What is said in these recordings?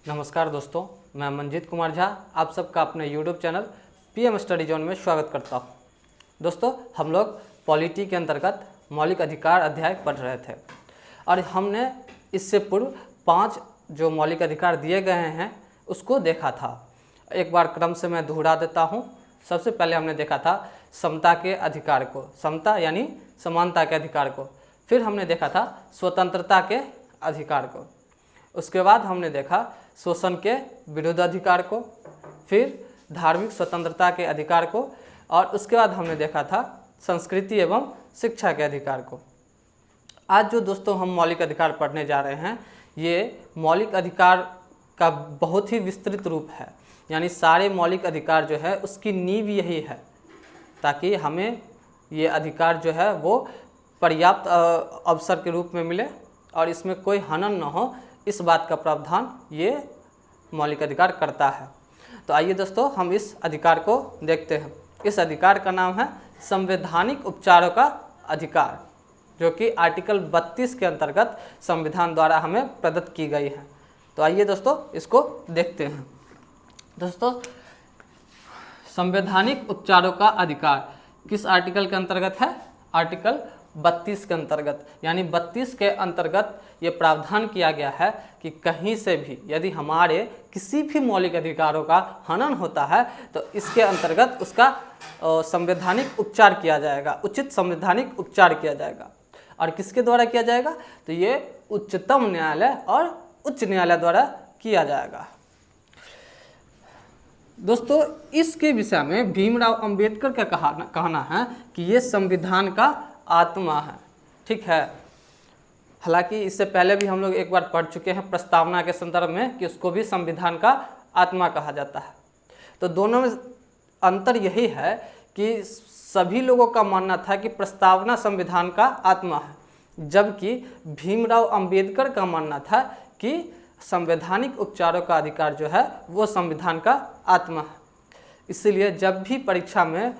नमस्कार दोस्तों, मैं मंजीत कुमार झा आप सबका अपने YouTube channel PM study zone में स्वागत करता हूं। दोस्तों, हम लोग पॉलिटी के अंतर्गत मौलिक अधिकार अध्याय पढ़ रहे थे और हमने इससे पूर्व 5 जो मौलिक अधिकार दिए गए हैं उसको देखा था। एक बार क्रम से मैं दोहरा देता हूं। सबसे पहले हमने देखा था समता के अधिकार को, समता यानी समानता के अधिकार को। फिर हमने देखा था स्वतंत्रता के अधिकार को। उसके बाद हमने देखा शोषण के विरुद्ध अधिकार को, फिर धार्मिक स्वतंत्रता के अधिकार को, और उसके बाद हमने देखा था संस्कृति एवं शिक्षा के अधिकार को। आज जो दोस्तों हम मौलिक अधिकार पढ़ने जा रहे हैं, ये मौलिक अधिकार का बहुत ही विस्तृत रूप है। यानी सारे मौलिक अधिकार जो है उसकी नींव यही है, ताकि हमें ये अधिकार जो है वो पर्याप्त अवसर के रूप में मिले और इसमें कोई हनन न हो, इस बात का प्रावधान ये मौलिक अधिकार करता है। तो आइए दोस्तों हम इस अधिकार को देखते हैं। इस अधिकार का नाम है संवैधानिक उपचारों का अधिकार, जो कि आर्टिकल 32 के अंतर्गत संविधान द्वारा हमें प्रदत्त की गई है। तो आइए दोस्तों इसको देखते हैं। दोस्तों, संवैधानिक उपचारों का अधिकार किस आर्टिकल के अंतर्गत है? आर्टिकल 32 के अंतर्गत। यानी 32 के अंतर्गत ये प्रावधान किया गया है कि कहीं से भी यदि हमारे किसी भी मौलिक अधिकारों का हनन होता है तो इसके अंतर्गत उसका संवैधानिक उपचार किया जाएगा, उचित संवैधानिक उपचार किया जाएगा। और किसके द्वारा किया जाएगा? तो ये उच्चतम न्यायालय और उच्च न्यायालय द्वारा किया जाएगा। दोस्तों, इसके विषय में भीमराव अंबेडकर का कहना है कि ये संविधान का आत्मा है। ठीक है, हालांकि इससे पहले भी हम लोग एक बार पढ़ चुके हैं प्रस्तावना के संदर्भ में कि उसको भी संविधान का आत्मा कहा जाता है। तो दोनों में अंतर यही है कि सभी लोगों का मानना था कि प्रस्तावना संविधान का आत्मा है, जबकि भीमराव अंबेडकर का मानना था कि संवैधानिक उपचारों का अधिकार जो है वो संविधान का आत्मा है। इसीलिए जब भी परीक्षा में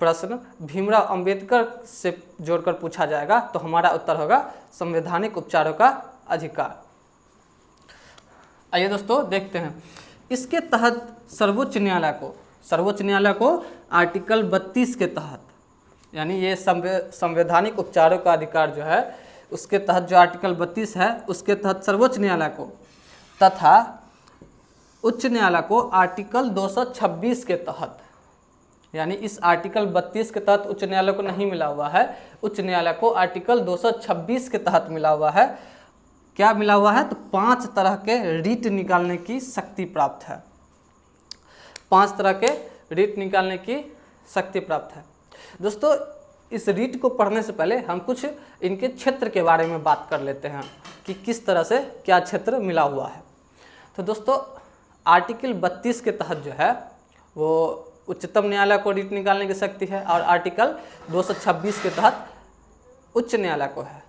प्रश्न भीमराव अंबेडकर से जोड़कर पूछा जाएगा तो हमारा उत्तर होगा संवैधानिक उपचारों का अधिकार। आइए दोस्तों देखते हैं। इसके तहत सर्वोच्च न्यायालय को आर्टिकल 32 के तहत, यानी ये संवैधानिक उपचारों का अधिकार जो है उसके तहत जो आर्टिकल 32 है उसके तहत सर्वोच्च न्यायालय को तथा उच्च न्यायालय को आर्टिकल 226 के तहत, यानी इस आर्टिकल 32 के तहत उच्च न्यायालय को नहीं मिला हुआ है, उच्च न्यायालय को आर्टिकल 226 के तहत मिला हुआ है। क्या मिला हुआ है? तो 5 तरह के रीट निकालने की शक्ति प्राप्त है। 5 तरह के रीट निकालने की शक्ति प्राप्त है। दोस्तों, इस रीट को पढ़ने से पहले हम कुछ इनके क्षेत्र के बारे में बात कर लेते हैं कि किस तरह से क्या क्षेत्र मिला हुआ है। तो दोस्तों, आर्टिकल 32 के तहत जो है वो उच्चतम न्यायालय को रीट निकालने की शक्ति है और आर्टिकल 226 के तहत उच्च न्यायालय को है।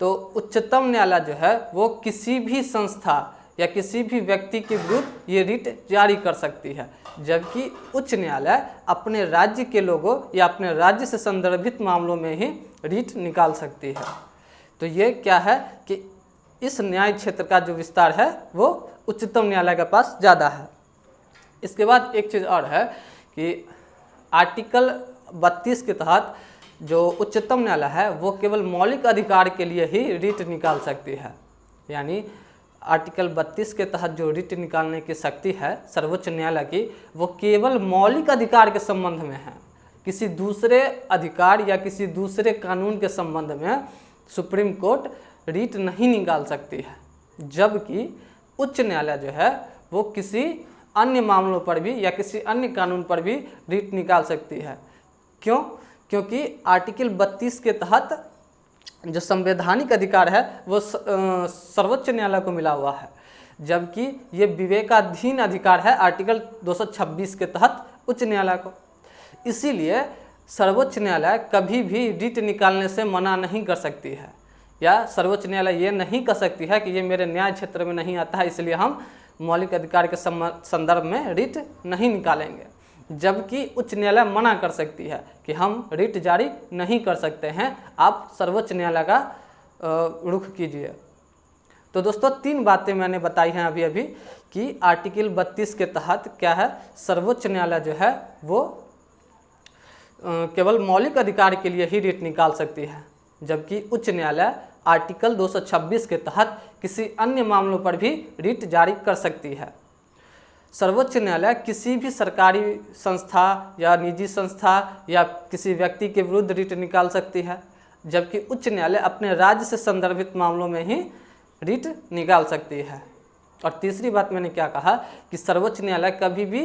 तो उच्चतम न्यायालय जो है वो किसी भी संस्था या किसी भी व्यक्ति के विरुद्ध ये रीट जारी कर सकती है, जबकि उच्च न्यायालय अपने राज्य के लोगों या अपने राज्य से संदर्भित मामलों में ही रीट निकाल सकती है। तो ये क्या है कि इस न्याय क्षेत्र का जो विस्तार है वो उच्चतम न्यायालय के पास ज़्यादा है। इसके बाद एक चीज़ और है कि आर्टिकल 32 के तहत जो उच्चतम न्यायालय है वो केवल मौलिक अधिकार के लिए ही रीट निकाल सकती है। यानी आर्टिकल 32 के तहत जो रीट निकालने की शक्ति है सर्वोच्च न्यायालय की, वो केवल मौलिक अधिकार के संबंध में है। किसी दूसरे अधिकार या किसी दूसरे कानून के संबंध में सुप्रीम कोर्ट रीट नहीं निकाल सकती है, जबकि उच्च न्यायालय जो है वो किसी अन्य मामलों पर भी या किसी अन्य कानून पर भी रीट निकाल सकती है। क्यों? क्योंकि आर्टिकल 32 के तहत जो संवैधानिक अधिकार है वो सर्वोच्च न्यायालय को मिला हुआ है, जबकि ये विवेकाधीन अधिकार है आर्टिकल 226 के तहत उच्च न्यायालय को। इसीलिए सर्वोच्च न्यायालय कभी भी रीट निकालने से मना नहीं कर सकती है, या सर्वोच्च न्यायालय ये नहीं कह सकती है कि ये मेरे न्याय क्षेत्र में नहीं आता है इसलिए हम मौलिक अधिकार के संदर्भ में रीट नहीं निकालेंगे, जबकि उच्च न्यायालय मना कर सकती है कि हम रीट जारी नहीं कर सकते हैं, आप सर्वोच्च न्यायालय का रुख कीजिए। तो दोस्तों 3 बातें मैंने बताई हैं अभी अभी कि आर्टिकल 32 के तहत क्या है, सर्वोच्च न्यायालय जो है वो केवल मौलिक अधिकार के लिए ही रिट निकाल सकती है, जबकि उच्च न्यायालय आर्टिकल 226 के तहत किसी अन्य मामलों पर भी रिट जारी कर सकती है। सर्वोच्च न्यायालय किसी भी सरकारी संस्था या निजी संस्था या किसी व्यक्ति के विरुद्ध रिट निकाल सकती है, जबकि उच्च न्यायालय अपने राज्य से संदर्भित मामलों में ही रिट निकाल सकती है। और तीसरी बात मैंने क्या कहा कि सर्वोच्च न्यायालय कभी भी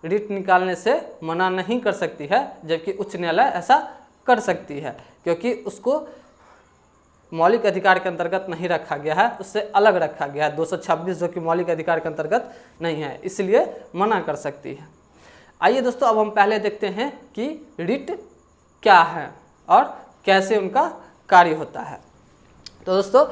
रिट निकालने से मना नहीं कर सकती है, जबकि उच्च न्यायालय ऐसा कर सकती है, क्योंकि उसको मौलिक अधिकार के अंतर्गत नहीं रखा गया है, उससे अलग रखा गया है। 226 जो कि मौलिक अधिकार के अंतर्गत नहीं है, इसलिए मना कर सकती है। आइए दोस्तों, अब हम पहले देखते हैं कि रिट क्या है और कैसे उनका कार्य होता है। तो दोस्तों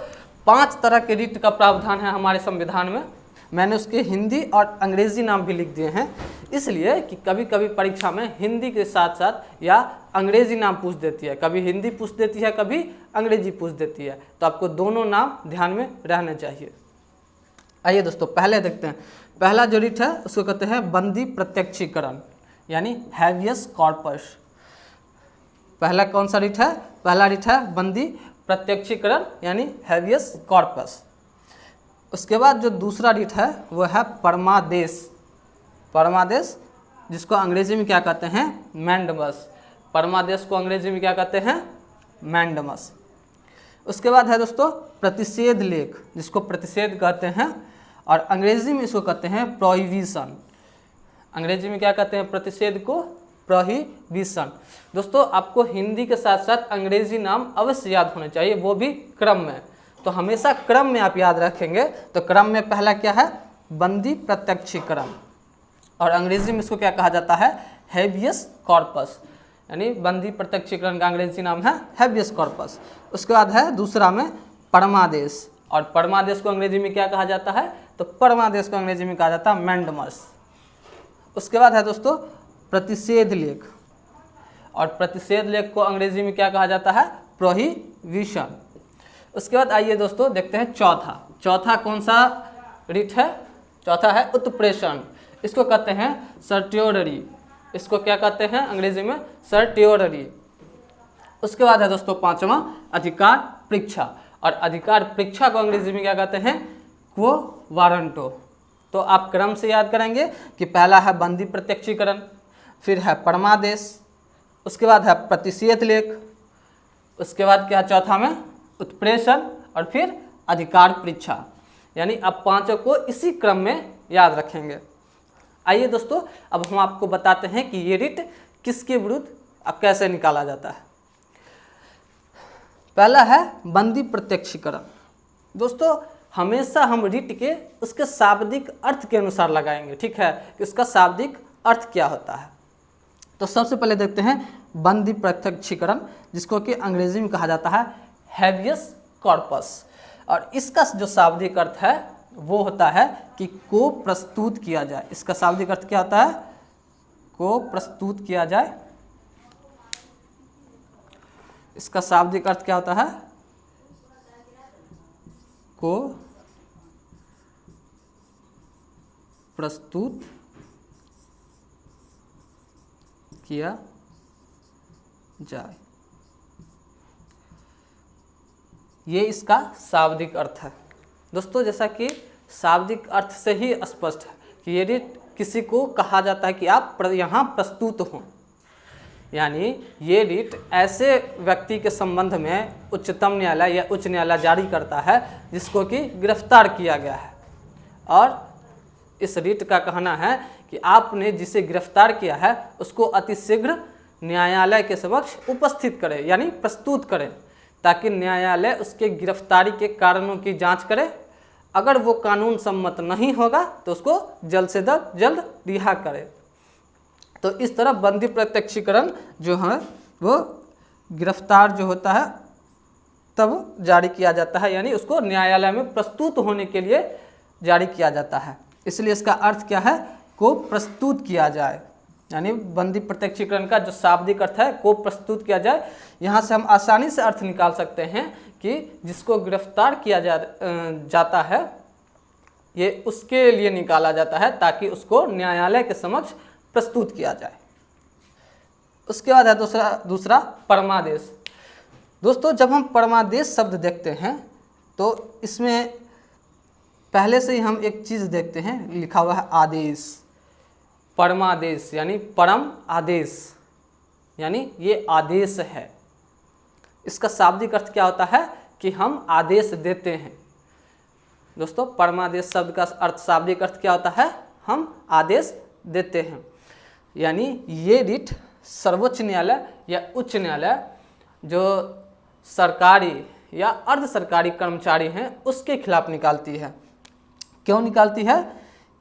5 तरह के रिट का प्रावधान है हमारे संविधान में। मैंने उसके हिंदी और अंग्रेजी नाम भी लिख दिए हैं, इसलिए कि कभी कभी परीक्षा में हिंदी के साथ साथ या अंग्रेजी नाम पूछ देती है, कभी हिंदी पूछ देती है, कभी अंग्रेजी पूछ देती है, तो आपको दोनों नाम ध्यान में रहने चाहिए। आइए दोस्तों पहले देखते हैं। पहला जो रिट है उसको कहते हैं बंदी प्रत्यक्षीकरण, यानी हैवियस कॉर्पस। पहला कौन सा रिट है? पहला रिट है बंदी प्रत्यक्षीकरण यानी हैवियस कॉर्पस। उसके बाद जो दूसरा रिट है वो है परमादेश। परमादेश जिसको अंग्रेजी में क्या कहते हैं? मैंडमस। परमादेश को अंग्रेजी में क्या कहते हैं? मैंडमस। उसके बाद है दोस्तों प्रतिषेध लेख, जिसको प्रतिषेध कहते हैं, और अंग्रेजी में इसको कहते हैं प्रोहिबिशन। अंग्रेजी में क्या कहते हैं प्रतिषेध को? प्रोहिबिशन। दोस्तों आपको हिंदी के साथ साथ अंग्रेजी नाम अवश्य याद होने चाहिए, वो भी क्रम में। तो हमेशा क्रम में आप याद रखेंगे। तो क्रम में पहला क्या है? बंदी प्रत्यक्षीकरण, और अंग्रेजी में इसको क्या कहा जाता है? हैबियस कॉर्पस, यानी बंदी प्रत्यक्षीकरण का अंग्रेजी नाम है हैबियस कॉर्पस। उसके बाद है दूसरा में परमादेश, और परमादेश को अंग्रेजी में क्या कहा जाता है? तो परमादेश को अंग्रेजी में कहा जाता है मैंडमस। उसके बाद है दोस्तों प्रतिषेध लेख, और प्रतिषेध लेख को अंग्रेजी में क्या कहा जाता है? प्रोहिबिशन। उसके बाद आइए दोस्तों देखते हैं चौथा कौन सा रिट है? चौथा है उत्प्रेषण। इसको कहते हैं सर्ट्योररी। इसको क्या कहते हैं अंग्रेजी में? सर्ट्योररी। उसके बाद है दोस्तों पांचवा अधिकार परीक्षा, और अधिकार परीक्षा को अंग्रेजी में क्या कहते हैं? क्वो वारंटो। तो आप क्रम से याद करेंगे कि पहला है बंदी प्रत्यक्षीकरण, फिर है परमादेश, उसके बाद है प्रतिषेध लेख, उसके बाद क्या चौथा में? उत्प्रेषण, और फिर अधिकार परीक्षा। यानी अब पांचों को इसी क्रम में याद रखेंगे। आइए दोस्तों अब हम आपको बताते हैं कि ये रिट किसके विरुद्ध अब कैसे निकाला जाता है। पहला है बंदी प्रत्यक्षीकरण। दोस्तों हमेशा हम रिट के उसके शाब्दिक अर्थ के अनुसार लगाएंगे, ठीक है, कि उसका शाब्दिक अर्थ क्या होता है। तो सबसे पहले देखते हैं बंदी प्रत्यक्षीकरण, जिसको कि अंग्रेजी में कहा जाता है हैबियस कॉर्पस, और इसका जो शाब्दिक अर्थ है वो होता है कि को प्रस्तुत किया जाए। इसका शाब्दिक अर्थ क्या होता है? को प्रस्तुत किया जाए। इसका शाब्दिक अर्थ क्या होता है? को प्रस्तुत किया जाए, ये इसका शाब्दिक अर्थ है। दोस्तों जैसा कि शाब्दिक अर्थ से ही स्पष्ट है कि ये रिट किसी को कहा जाता है कि आप यहाँ प्रस्तुत हों, यानी ये रिट ऐसे व्यक्ति के संबंध में उच्चतम न्यायालय या उच्च न्यायालय जारी करता है जिसको कि गिरफ्तार किया गया है, और इस रिट का कहना है कि आपने जिसे गिरफ्तार किया है उसको अतिशीघ्र न्यायालय के समक्ष उपस्थित करें, यानी प्रस्तुत करें, ताकि न्यायालय उसके गिरफ्तारी के कारणों की जांच करे। अगर वो कानून सम्मत नहीं होगा तो उसको जल्द से जल्द रिहा करे। तो इस तरह बंदी प्रत्यक्षीकरण जो है वो गिरफ्तार जो होता है तब जारी किया जाता है, यानी उसको न्यायालय में प्रस्तुत होने के लिए जारी किया जाता है। इसलिए इसका अर्थ क्या है? को प्रस्तुत किया जाए, यानी बंदी प्रत्यक्षीकरण का जो शाब्दिक अर्थ है को प्रस्तुत किया जाए। यहाँ से हम आसानी से अर्थ निकाल सकते हैं कि जिसको गिरफ्तार किया जाता है ये उसके लिए निकाला जाता है ताकि उसको न्यायालय के समक्ष प्रस्तुत किया जाए। उसके बाद है दूसरा परमादेश। दोस्तों जब हम परमादेश शब्द देखते हैं तो इसमें पहले से ही हम एक चीज़ देखते हैं, लिखा हुआ है आदेश। परमादेश यानी परम आदेश, यानी ये आदेश है। इसका शाब्दिक अर्थ क्या होता है कि हम आदेश देते हैं। दोस्तों परमादेश शब्द का अर्थ, शाब्दिक अर्थ क्या होता है, हम आदेश देते हैं। यानी ये रिट सर्वोच्च न्यायालय या उच्च न्यायालय जो सरकारी या अर्ध सरकारी कर्मचारी हैं उसके खिलाफ निकालती है। क्यों निकालती है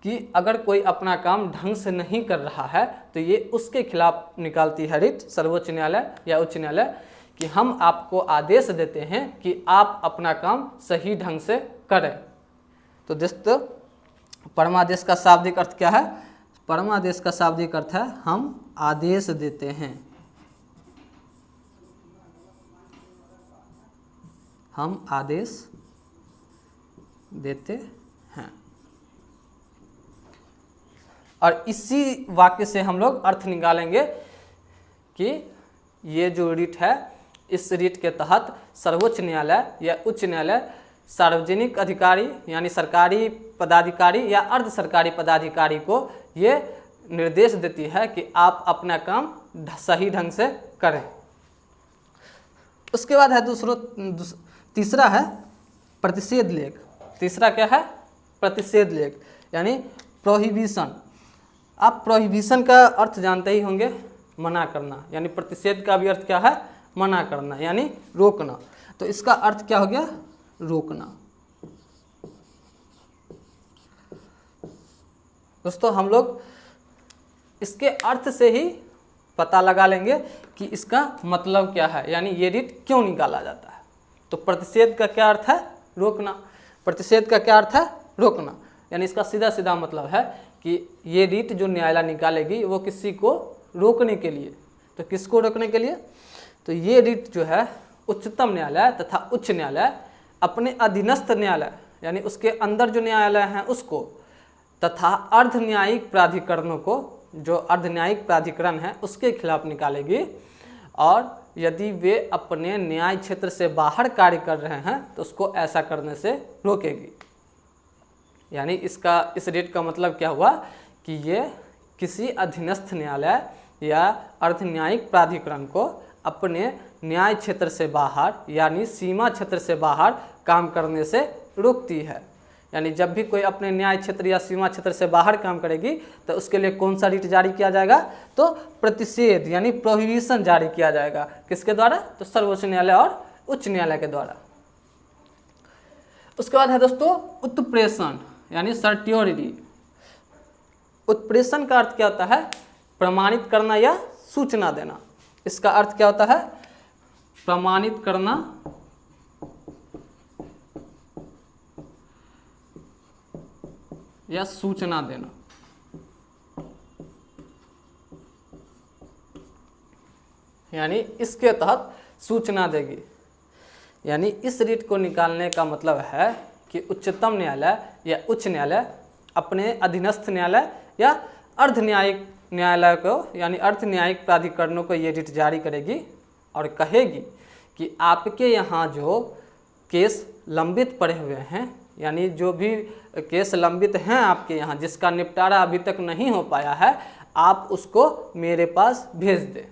कि अगर कोई अपना काम ढंग से नहीं कर रहा है तो ये उसके खिलाफ निकालती है रिट सर्वोच्च न्यायालय या उच्च न्यायालय कि हम आपको आदेश देते हैं कि आप अपना काम सही ढंग से करें। तो दोस्तों परमादेश का शाब्दिक अर्थ क्या है? परमादेश का शाब्दिक अर्थ है हम आदेश देते हैं, हम आदेश देते हैं। और इसी वाक्य से हम लोग अर्थ निकालेंगे कि ये जो रिट है, इस रिट के तहत सर्वोच्च न्यायालय या उच्च न्यायालय सार्वजनिक अधिकारी यानी सरकारी पदाधिकारी या अर्ध सरकारी पदाधिकारी को ये निर्देश देती है कि आप अपना काम सही ढंग से करें। उसके बाद है तीसरा है प्रतिषेध लेख। तीसरा क्या है? प्रतिषेध लेख यानी प्रोहिबिशन। आप प्रोहिबिशन का अर्थ जानते ही होंगे, मना करना। यानी प्रतिषेध का भी अर्थ क्या है? मना करना यानी रोकना। तो इसका अर्थ क्या हो गया? रोकना। दोस्तों हम लोग इसके अर्थ से ही पता लगा लेंगे कि इसका मतलब क्या है, यानी ये रिट क्यों निकाला जाता है। तो प्रतिषेध का क्या अर्थ है? रोकना। प्रतिषेध का क्या अर्थ है? रोकना। यानी इसका सीधा सीधा मतलब है कि ये रिट जो न्यायालय निकालेगी वो किसी को रोकने के लिए। तो किसको रोकने के लिए? तो ये रिट जो है उच्चतम न्यायालय तथा उच्च न्यायालय अपने अधीनस्थ न्यायालय यानी उसके अंदर जो न्यायालय हैं उसको तथा अर्ध न्यायिक प्राधिकरणों को, जो अर्ध न्यायिक प्राधिकरण है उसके खिलाफ निकालेगी। और यदि वे अपने न्याय क्षेत्र से बाहर कार्य कर रहे हैं तो उसको ऐसा करने से रोकेगी। यानी इस रिट का मतलब क्या हुआ कि ये किसी अधीनस्थ न्यायालय या अर्ध न्यायिक प्राधिकरण को अपने न्याय क्षेत्र से बाहर यानी सीमा क्षेत्र से बाहर काम करने से रोकती है। यानी जब भी कोई अपने न्याय क्षेत्र या सीमा क्षेत्र से बाहर काम करेगी तो उसके लिए कौन सा रिट जारी किया जाएगा? तो प्रतिषेध यानी प्रोहिबिशन जारी किया जाएगा। किसके द्वारा? तो सर्वोच्च न्यायालय और उच्च न्यायालय के द्वारा। उसके बाद है दोस्तों उत्प्रेषण यानी सर्ट्योरिटी। उत्प्रेषण का अर्थ क्या होता है? प्रमाणित करना या सूचना देना। इसका अर्थ क्या होता है? प्रमाणित करना या सूचना देना। यानी इसके तहत सूचना देगी। यानी इस रिट को निकालने का मतलब है कि उच्चतम न्यायालय या उच्च न्यायालय अपने अधीनस्थ न्यायालय या अर्ध न्यायिक न्यायालय को यानी अर्ध न्यायिक प्राधिकरणों को ये रिट जारी करेगी और कहेगी कि आपके यहाँ जो केस लंबित पड़े हुए हैं, यानी जो भी केस लंबित हैं आपके यहाँ जिसका निपटारा अभी तक नहीं हो पाया है, आप उसको मेरे पास भेज दें।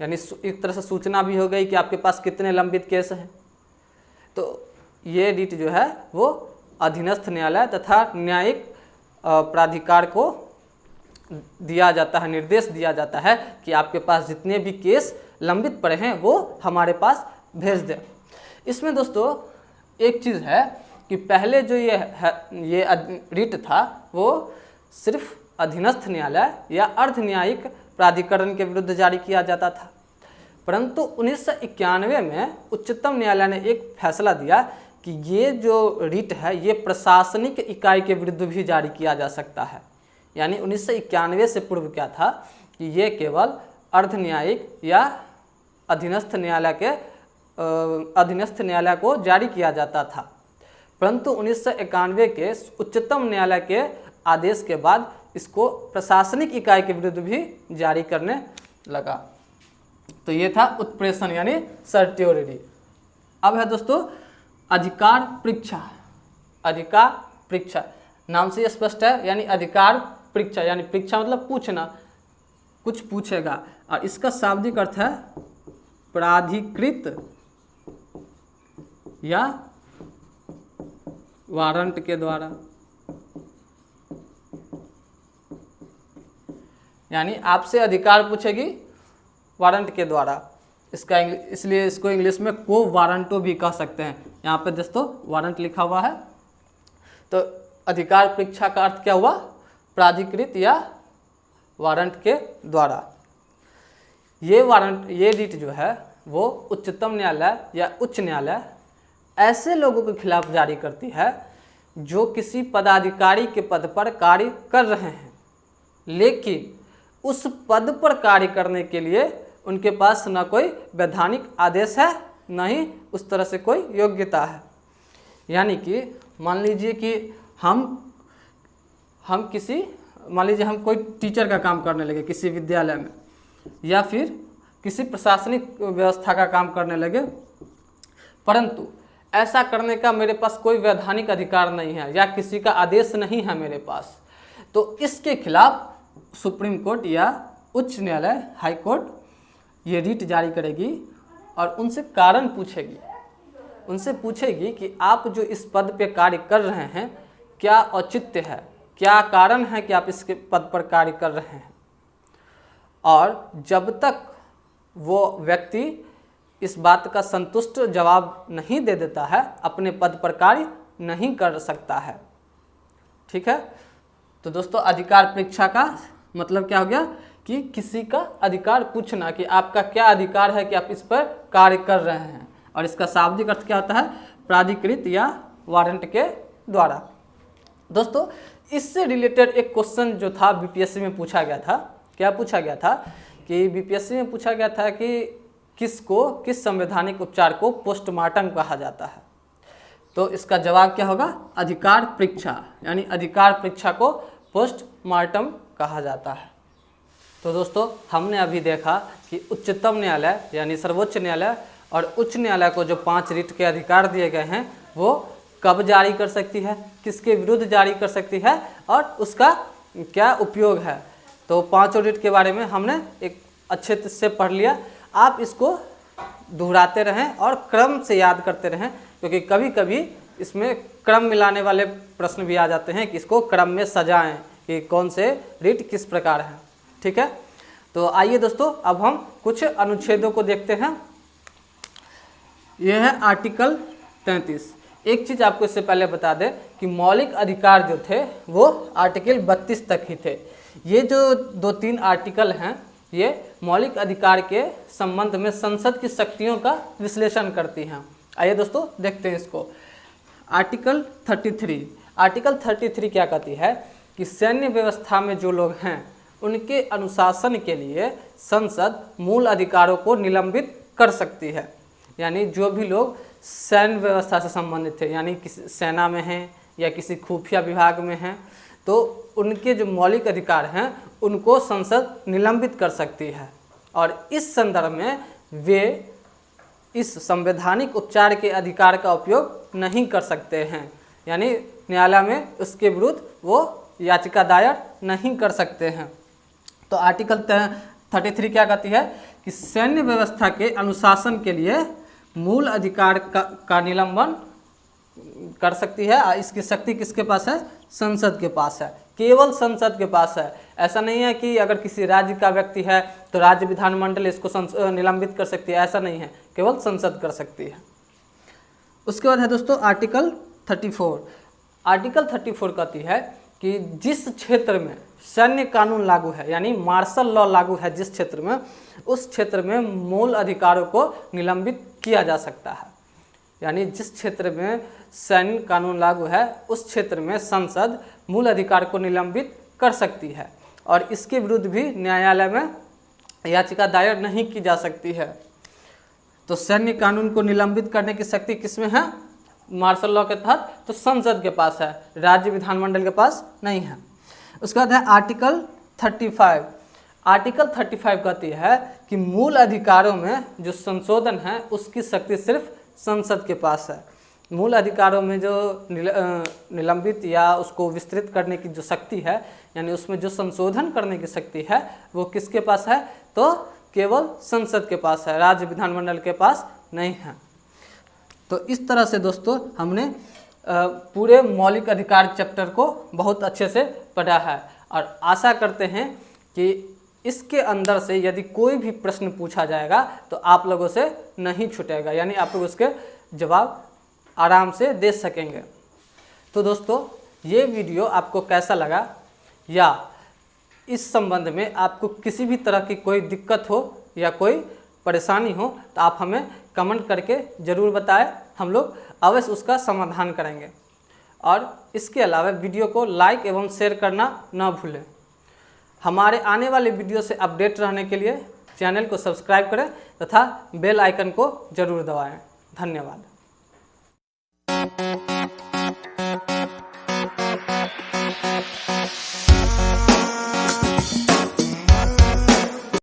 यानी एक तरह से सूचना भी हो गई कि आपके पास कितने लंबित केस हैं। तो ये रिट जो है वो अधीनस्थ न्यायालय तथा न्यायिक प्राधिकार को दिया जाता है, निर्देश दिया जाता है कि आपके पास जितने भी केस लंबित पड़े हैं वो हमारे पास भेज दें। इसमें दोस्तों एक चीज़ है कि पहले जो ये रिट था वो सिर्फ अधीनस्थ न्यायालय या अर्ध न्यायिक प्राधिकरण के विरुद्ध जारी किया जाता था, परंतु 1991 में उच्चतम न्यायालय ने एक फैसला दिया कि ये जो रिट है ये प्रशासनिक इकाई के विरुद्ध भी जारी किया जा सकता है। यानी 1991 से पूर्व क्या था कि ये केवल अर्ध न्यायिक या अधीनस्थ न्यायालय के अधीनस्थ न्यायालय को जारी किया जाता था, परंतु 1991 के उच्चतम न्यायालय के आदेश के बाद इसको प्रशासनिक इकाई के विरुद्ध भी जारी करने लगा। तो ये था उत्प्रेषण यानी सर्ट्योरिटी। अब है दोस्तों अधिकार परीक्षा। अधिकार परीक्षा नाम से स्पष्ट है, यानी अधिकार परीक्षा, यानी परीक्षा मतलब पूछना, कुछ पूछेगा, और इसका शाब्दिक अर्थ है प्राधिकृत या वारंट के द्वारा, यानी आपसे अधिकार पूछेगी वारंट के द्वारा। इसका इसलिए इसको इंग्लिश में को वारंटो भी कह सकते हैं। यहाँ पे दोस्तों वारंट लिखा हुआ है। तो अधिकार परीक्षा का अर्थ क्या हुआ? प्राधिकृत या वारंट के द्वारा। ये वारंट, ये रिट जो है वो उच्चतम न्यायालय या उच्च न्यायालय ऐसे लोगों के खिलाफ जारी करती है जो किसी पदाधिकारी के पद पर कार्य कर रहे हैं, लेकिन उस पद पर कार्य करने के लिए उनके पास न कोई वैधानिक आदेश है, न ही उस तरह से कोई योग्यता है। यानी कि मान लीजिए कि हम किसी, मान लीजिए हम कोई टीचर का काम करने लगे किसी विद्यालय में, या फिर किसी प्रशासनिक व्यवस्था का काम करने लगे, परंतु ऐसा करने का मेरे पास कोई वैधानिक अधिकार नहीं है या किसी का आदेश नहीं है मेरे पास, तो इसके खिलाफ सुप्रीम कोर्ट या उच्च न्यायालय, हाई कोर्ट ये रिट जारी करेगी और उनसे कारण पूछेगी। उनसे पूछेगी कि आप जो इस पद पे कार्य कर रहे हैं क्या औचित्य है, क्या कारण है कि आप इसके पद पर कार्य कर रहे हैं। और जब तक वो व्यक्ति इस बात का संतुष्ट जवाब नहीं दे देता है, अपने पद पर कार्य नहीं कर सकता है। ठीक है, तो दोस्तों अधिकार परीक्षा का मतलब क्या हो गया कि किसी का अधिकार पूछना कि आपका क्या अधिकार है कि आप इस पर कार्य कर रहे हैं, और इसका शाब्दिक अर्थ क्या होता है? प्राधिकृत या वारंट के द्वारा। दोस्तों इससे रिलेटेड एक क्वेश्चन जो था बीपीएससी में पूछा गया था। क्या पूछा गया था कि बीपीएससी में पूछा गया था कि किस संवैधानिक उपचार को पोस्टमार्टम कहा जाता है। तो इसका जवाब क्या होगा? अधिकार परीक्षा, यानी अधिकार परीक्षा को पोस्टमार्टम कहा जाता है। तो दोस्तों हमने अभी देखा कि उच्चतम न्यायालय यानी सर्वोच्च न्यायालय और उच्च न्यायालय को जो 5 रिट के अधिकार दिए गए हैं वो कब जारी कर सकती है, किसके विरुद्ध जारी कर सकती है और उसका क्या उपयोग है। तो 5 रिट के बारे में हमने एक अच्छे से पढ़ लिया। आप इसको दोहराते रहें और क्रम से याद करते रहें, क्योंकि कभी कभी इसमें क्रम मिलाने वाले प्रश्न भी आ जाते हैं कि इसको क्रम में सजाएं कि कौन से रिट किस प्रकार है। ठीक है, तो आइए दोस्तों अब हम कुछ अनुच्छेदों को देखते हैं। यह है आर्टिकल 33। एक चीज़ आपको इससे पहले बता दें कि मौलिक अधिकार जो थे वो आर्टिकल 32 तक ही थे। ये जो 2-3 आर्टिकल हैं ये मौलिक अधिकार के संबंध में संसद की शक्तियों का विश्लेषण करती हैं। आइए दोस्तों देखते हैं इसको। आर्टिकल 33। आर्टिकल 33 क्या कहती है कि सैन्य व्यवस्था में जो लोग हैं उनके अनुशासन के लिए संसद मूल अधिकारों को निलंबित कर सकती है। यानी जो भी लोग सैन्य व्यवस्था से संबंधित थे, यानी किसी सेना में हैं या किसी खुफिया विभाग में हैं, तो उनके जो मौलिक अधिकार हैं उनको संसद निलंबित कर सकती है। और इस संदर्भ में वे इस संवैधानिक उपचार के अधिकार का उपयोग नहीं कर सकते हैं, यानी न्यायालय में उसके विरुद्ध वो याचिका दायर नहीं कर सकते हैं। तो आर्टिकल 33 क्या कहती है कि सैन्य व्यवस्था के अनुशासन के लिए मूल अधिकार का निलंबन कर सकती है। इसकी शक्ति किसके पास है? संसद के पास है, केवल संसद के पास है। ऐसा नहीं है कि अगर किसी राज्य का व्यक्ति है तो राज्य विधानमंडल इसको निलंबित कर सकती है, ऐसा नहीं है, केवल संसद कर सकती है। उसके बाद है दोस्तों आर्टिकल 34। आर्टिकल 34 कहती है कि जिस क्षेत्र में सैन्य कानून लागू है, यानी मार्शल लॉ लागू है जिस क्षेत्र में, उस क्षेत्र में मूल अधिकारों को निलंबित किया जा सकता है। यानी जिस क्षेत्र में सैन्य कानून लागू है उस क्षेत्र में संसद मूल अधिकार को निलंबित कर सकती है और इसके विरुद्ध भी न्यायालय में याचिका दायर नहीं की जा सकती है। तो सैन्य कानून को निलंबित करने की शक्ति किसमें है? मार्शल लॉ के तहत तो संसद के पास है, राज्य विधानमंडल के पास नहीं है। उसके बाद है आर्टिकल 35। आर्टिकल 35 कहती है कि मूल अधिकारों में जो संशोधन है उसकी शक्ति सिर्फ संसद के पास है। मूल अधिकारों में जो निलंबित या उसको विस्तृत करने की जो शक्ति है, यानी उसमें जो संशोधन करने की शक्ति है वो किसके पास है? तो केवल संसद के पास है, राज्य विधानमंडल के पास नहीं है। तो इस तरह से दोस्तों हमने पूरे मौलिक अधिकार चैप्टर को बहुत अच्छे से पढ़ा है और आशा करते हैं कि इसके अंदर से यदि कोई भी प्रश्न पूछा जाएगा तो आप लोगों से नहीं छूटेगा, यानी आप लोग उसके जवाब आराम से दे सकेंगे। तो दोस्तों ये वीडियो आपको कैसा लगा, या इस संबंध में आपको किसी भी तरह की कोई दिक्कत हो या कोई परेशानी हो तो आप हमें कमेंट करके ज़रूर बताएं, हम लोग अवश्य उसका समाधान करेंगे। और इसके अलावा वीडियो को लाइक एवं शेयर करना न भूलें। हमारे आने वाले वीडियो से अपडेट रहने के लिए चैनल को सब्सक्राइब करें तथा बेल आइकन को ज़रूर दबाएं। धन्यवाद।